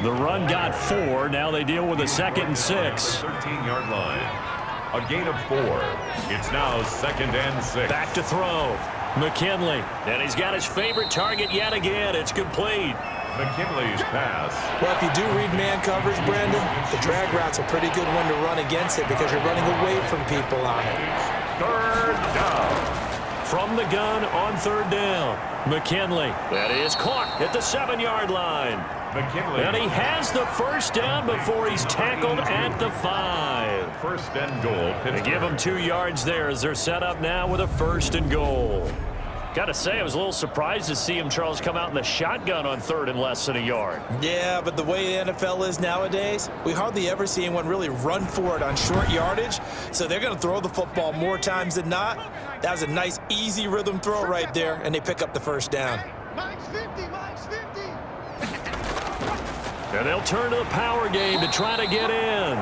The run got 4. Now they deal with a 2nd and 6. 13-yard line. A gain of 4. It's now 2nd and 6. Back to throw. McKinley. And he's got his favorite target yet again. It's complete. McKinley's pass. Well, if you do read man coverage, Brandon, the drag route's a pretty good one to run against it because you're running away from people on it. 3rd down. From the gun on 3rd down. McKinley. That is caught at the 7-yard line. McKinley. And he has the first down before he's tackled at the 5. 1st and goal. They give him 2 yards there as they're set up now with a 1st and goal. Got to say, I was a little surprised to see him, Charles, come out in the shotgun on 3rd and less than a yard. Yeah, but the way the NFL is nowadays, we hardly ever see anyone really run for it on short yardage. So they're going to throw the football more times than not. That was a nice, easy rhythm throw right there, and they pick up the first down. Mike's 50, Mike's 50. And they'll turn to the power game to try to get in.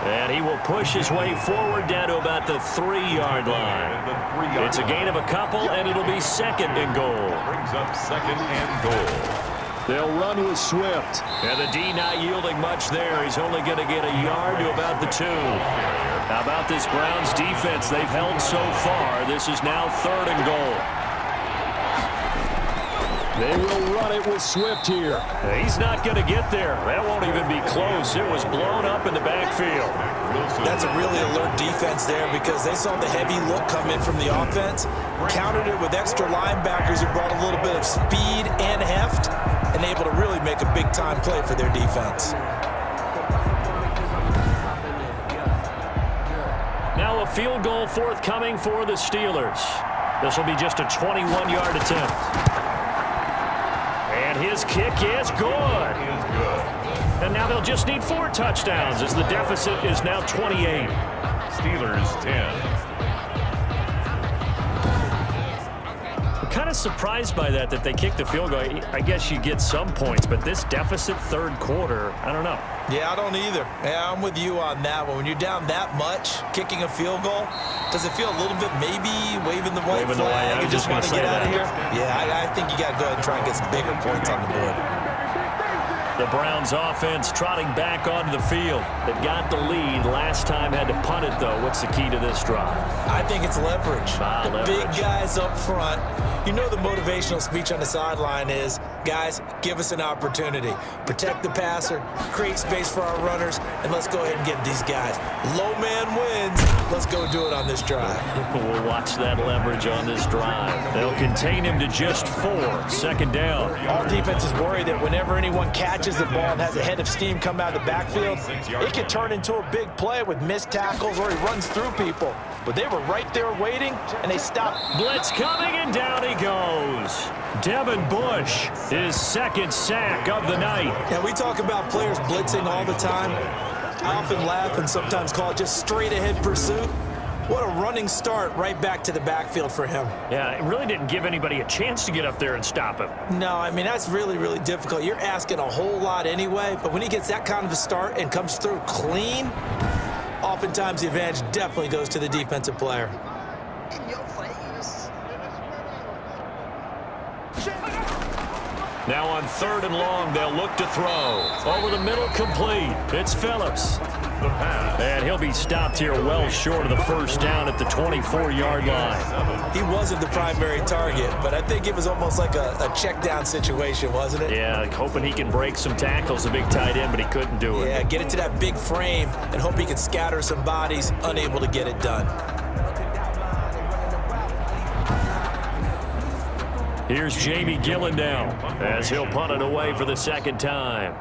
And he will push his way forward down to about the 3-yard line. It's a gain of a couple, and it'll be 2nd and goal. Brings up 2nd and goal. They'll run with Swift. And the D not yielding much there. He's only going to get a yard to about the 2. How about this Browns defense? They've held so far. This is now 3rd and goal. They will run it with Swift here. He's not going to get there. That won't even be close. It was blown up in the backfield. That's a really alert defense there because they saw the heavy look come in from the offense, countered it with extra linebackers who brought a little bit of speed and heft, and able to really make a big-time play for their defense. Now a field goal forthcoming for the Steelers. This will be just a 21-yard attempt. And his kick is good. And now they'll just need 4 touchdowns as the deficit is now 28. Steelers 10. I'm kind of surprised by that they kicked the field goal. I guess you get some points, but this deficit 3rd quarter, I don't know. Yeah, I don't either. Yeah, I'm with you on that one. When you're down that much, kicking a field goal, does it feel a little bit maybe waving the white flag and just want to get out of here? Yeah, I think you got to go ahead and try and get some bigger points on the board. The Browns offense trotting back onto the field. They've got the lead. Last time had to punt it, though. What's the key to this drive? I think it's leverage. Leverage. Big guys up front. You know the motivational speech on the sideline is, guys, give us an opportunity. Protect the passer, create space for our runners, and let's go ahead and get these guys. Low man wins. Let's go do it on this drive. We'll watch that leverage on this drive. They'll contain him to just 4. 2nd down. All defenses worry that whenever anyone catches the ball and has a head of steam come out of the backfield, it can turn into a big play with missed tackles or he runs through people. But they were right there waiting, and they stopped. Blitz coming, and down he goes. Devin Bush, his 2nd sack of the night. And we talk about players blitzing all the time. I often laugh and sometimes call it just straight-ahead pursuit. What a running start right back to the backfield for him. Yeah, it really didn't give anybody a chance to get up there and stop him. No, I mean, that's really, really difficult. You're asking a whole lot anyway, but when he gets that kind of a start and comes through clean, oftentimes the advantage definitely goes to the defensive player. In your face. Now on 3rd and long, they'll look to throw. Over the middle, complete. It's Phillips. The pass. And he'll be stopped here well short of the first down at the 24-yard line. He wasn't the primary target, but I think it was almost like a check down situation, wasn't it? Yeah, hoping he can break some tackles, a big tight end, but he couldn't do it. Yeah, get it to that big frame and hope he can scatter some bodies, unable to get it done. Here's Jamie Gillen now as he'll punt it away for the second time.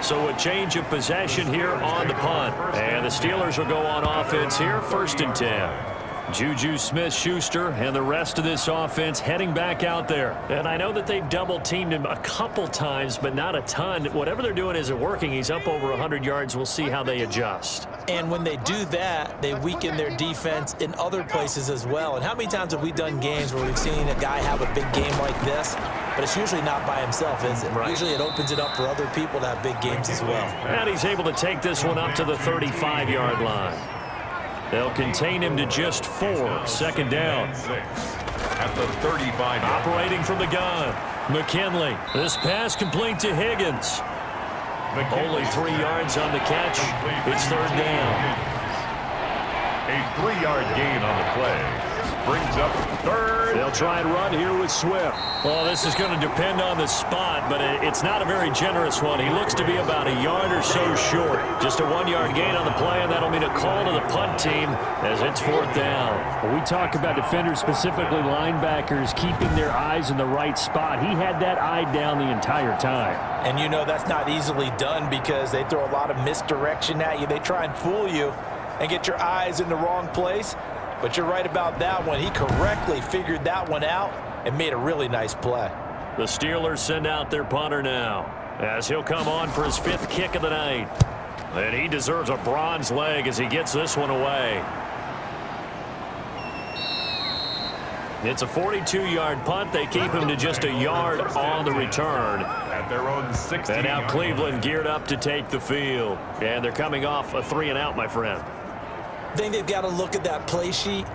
So a change of possession here on the punt. And the Steelers will go on offense here, 1st and 10. Juju Smith-Schuster and the rest of this offense heading back out there. And I know that they've double-teamed him a couple times, but not a ton. Whatever they're doing isn't working. He's up over 100 yards. We'll see how they adjust. And when they do that, they weaken their defense in other places as well. And how many times have we done games where we've seen a guy have a big game like this? But it's usually not by himself, is it? Right. Usually it opens it up for other people to have big games as well. And he's able to take this one up to the 35-yard line. They'll contain him to just 4. 2nd down. At the 35. Operating from the gun. McKinley. This pass complete to Higgins. Only 3 yards on the catch. It's 3rd down. A 3-yard gain on the play. Brings up 3rd. They'll try and run here with Swift. Well, this is going to depend on the spot, but it's not a very generous one. He looks to be about a yard or so short. Just a 1-yard gain on the play, and that'll mean a call to the punt team as it's 4th down. When we talk about defenders, specifically linebackers, keeping their eyes in the right spot. He had that eye down the entire time. And you know that's not easily done because they throw a lot of misdirection at you. They try and fool you and get your eyes in the wrong place. But you're right about that one. He correctly figured that one out and made a really nice play. The Steelers send out their punter now as he'll come on for his 5th kick of the night. And he deserves a bronze leg as he gets this one away. It's a 42-yard punt. They keep him to just a yard on the return. At their own 60. And now Cleveland geared up to take the field. And they're coming off a 3-and-out, my friend. I think they've got to look at that play sheet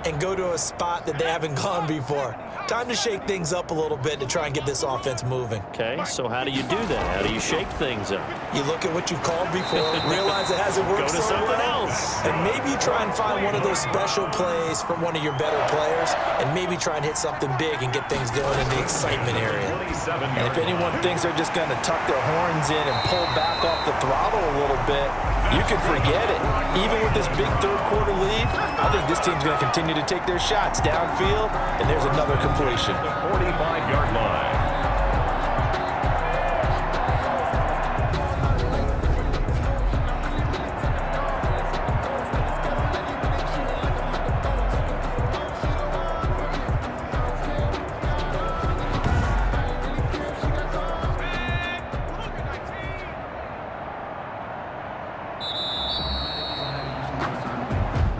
and go to a spot that they haven't gone before. Time to shake things up a little bit to try and get this offense moving. Okay, so how do you do that? How do you shake things up? You look at what you've called before, realize it hasn't worked Go to so something well, else. and maybe you try and find one of those special plays from one of your better players, and maybe try and hit something big and get things going in the excitement area. And if anyone thinks they're just going to tuck their horns in and pull back off the throttle a little bit, you can forget it. Even with this big third-quarter lead, I think this team's going to continue to take their shots downfield, and there's another completion. 45-yard line.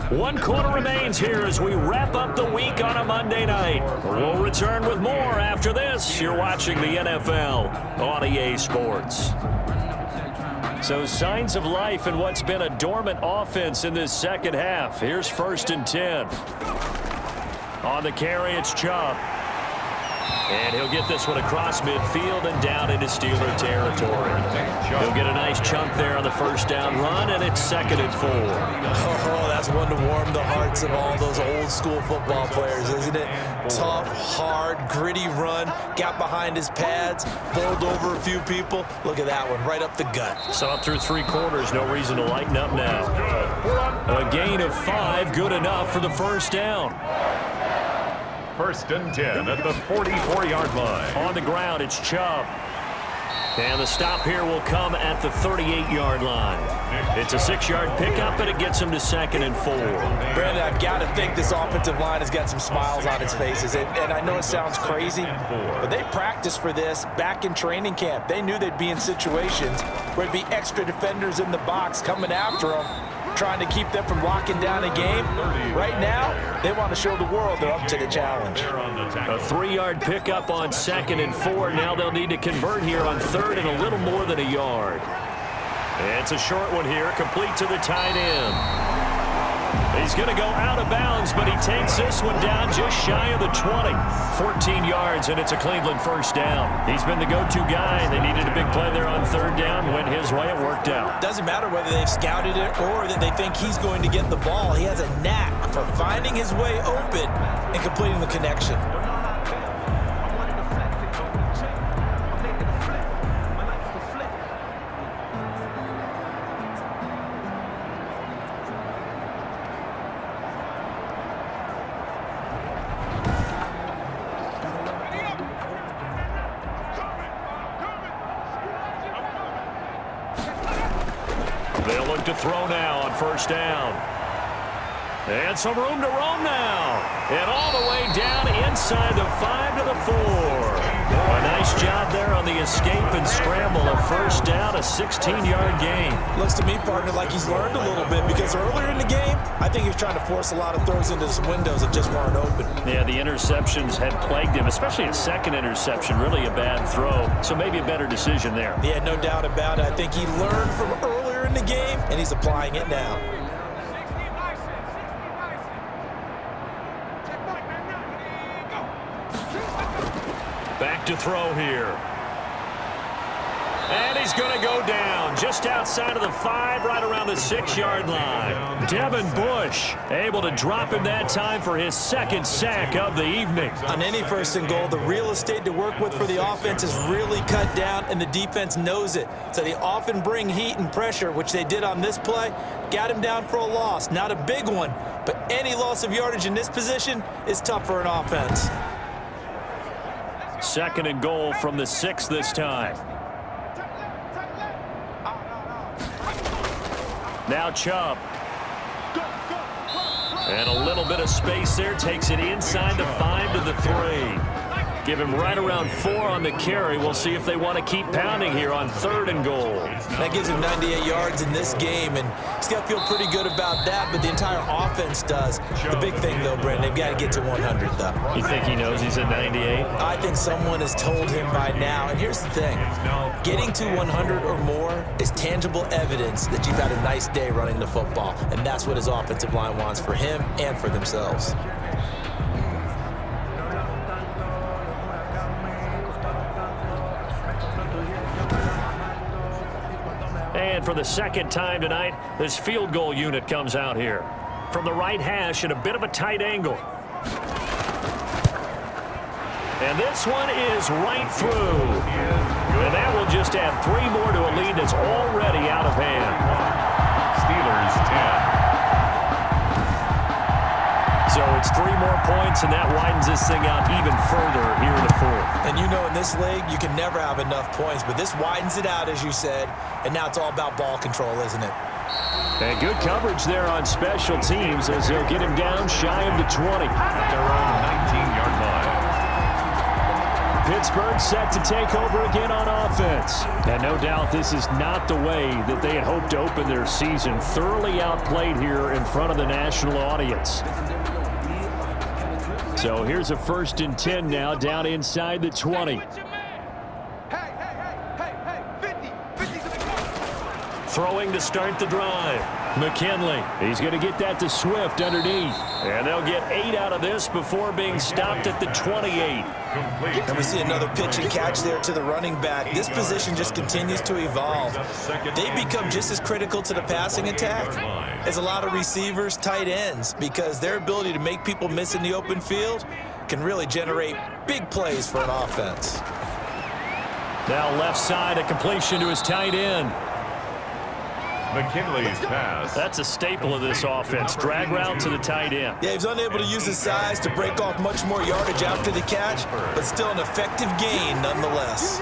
One quarter remains here as we wrap up the week on a Monday night. We'll return with more after this. You're watching the NFL on EA Sports. So signs of life in what's been a dormant offense in this second half. Here's 1st and 10. On the carry, it's Chubb. And he'll get this one across midfield and down into Steeler territory. He'll get a nice chunk there on the 1st down run, and it's 2nd and 4. Oh, that's one to warm the hearts of all those old school football players, isn't it? Tough, hard, gritty run, got behind his pads, bowled over a few people. Look at that one, right up the gut. Saw through 3 quarters, no reason to lighten up now. A gain of 5, good enough for the 1st down. 1st and 10 at the 44-yard line. On the ground, it's Chubb. And the stop here will come at the 38-yard line. It's a 6-yard pickup, and it gets him to 2nd and 4. Brandon, I've got to think this offensive line has got some smiles on its faces. And I know it sounds crazy, but they practiced for this back in training camp. They knew they'd be in situations where there'd be extra defenders in the box coming after them, trying to keep them from locking down a game. Right now, they want to show the world they're up to the challenge. A 3-yard pickup on 2nd and 4. Now they'll need to convert here on 3rd and a little more than a yard. It's a short one here, complete to the tight end. He's going to go out of bounds, but he takes this one down just shy of the 20. 14 yards, and it's a Cleveland first down. He's been the go-to guy. They needed a big play there on third down. Went his way. It worked out. Doesn't matter whether they've scouted it or that they think he's going to get the ball. He has a knack for finding his way open and completing the connection. They'll look to throw now on first down. And some room to roam now. And all the way down inside the 5 to the 4. A nice job there on the escape and scramble. A first down, a 16-yard gain. Looks to me, partner, like he's learned a little bit because earlier in the game, I think he was trying to force a lot of throws into some windows that just weren't open. Yeah, the interceptions had plagued him, especially a second interception. Really a bad throw. So maybe a better decision there. Yeah, no doubt about it. I think he learned from earlier in the game, and he's applying it now. Back to throw here. And he's going to go down just outside of the 5, right around the 6-yard line. Devin Bush able to drop him that time for his second sack of the evening. On any first and goal, the real estate to work with for the offense is really cut down, and the defense knows it. So they often bring heat and pressure, which they did on this play. Got him down for a loss. Not a big one, but any loss of yardage in this position is tough for an offense. Second and goal from the 6 this time. Now Chubb. And a little bit of space there. Takes it inside the 5 to the 3. Give him right around 4 on the carry. We'll see if they want to keep pounding here on third and goal. That gives him 98 yards in this game, and he's got to feel pretty good about that, but the entire offense does. The big thing, though, Brandon, they've got to get to 100, though. You think he knows he's at 98? I think someone has told him by now. And here's the thing. Getting to 100 or more is tangible evidence that you've had a nice day running the football, and that's what his offensive line wants for him and for themselves. And for the second time tonight, this field goal unit comes out here. From the right hash at a bit of a tight angle. And this one is right through. And that will just add 3 more to a lead that's already out of hand. Steelers 10. So it's 3 more points, and that widens this thing out even further here in the 4th. And you know in this league, you can never have enough points, but this widens it out, as you said, and now it's all about ball control, isn't it? And good coverage there on special teams as they'll get him down shy of the 20. At their own 19-yard line. Pittsburgh set to take over again on offense. And no doubt this is not the way that they had hoped to open their season. Thoroughly outplayed here in front of the national audience. So here's a 1st and 10 now, down inside the 20. Throwing to start the drive. McKinley. He's going to get that to Swift underneath. And they'll get 8 out of this before being stopped at the 28. And we see another pitch and catch there to the running back. This position just continues to evolve. They become just as critical to the passing attack as a lot of receivers, tight ends, because their ability to make people miss in the open field can really generate big plays for an offense. Now left side, a completion to his tight end. McKinley's pass. That's a staple of this offense. Drag route to the tight end. Yeah, he was unable to use his size to break off much more yardage after the catch, but still an effective gain nonetheless.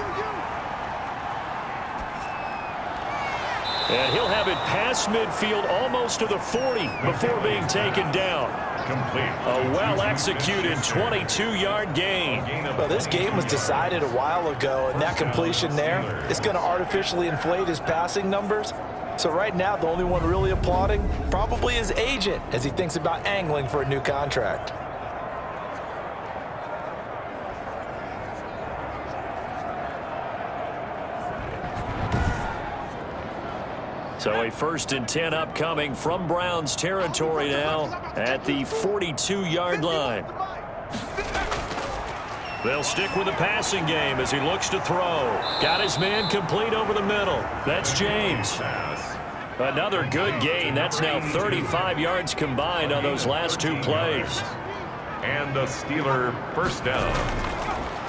And he'll have it past midfield almost to the 40 before being taken down. Complete. A well-executed 22-yard gain. Well, this game was decided a while ago, and that completion there is going to artificially inflate his passing numbers. So right now, the only one really applauding probably his agent as he thinks about angling for a new contract. So a 1st and 10 upcoming from Browns territory now at the 42-yard line. They'll stick with the passing game as he looks to throw. Got his man complete over the middle. That's James. Another good gain. That's now 35 yards combined on those last 2 plays. And a Steeler first down.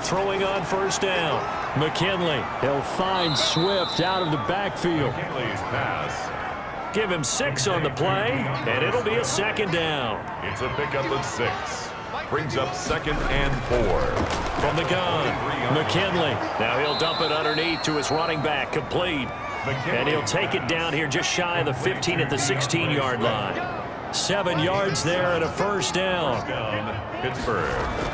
Throwing on 1st down. McKinley. He'll find Swift out of the backfield. McKinley's pass. Give him 6 on the play, and it'll be a 2nd down. It's a pickup of 6. Brings up 2nd and 4. From the gun, McKinley. Now he'll dump it underneath to his running back, complete. And he'll take it down here just shy of the 15 at the 16-yard line. 7 yards there and a 1st down. Pittsburgh.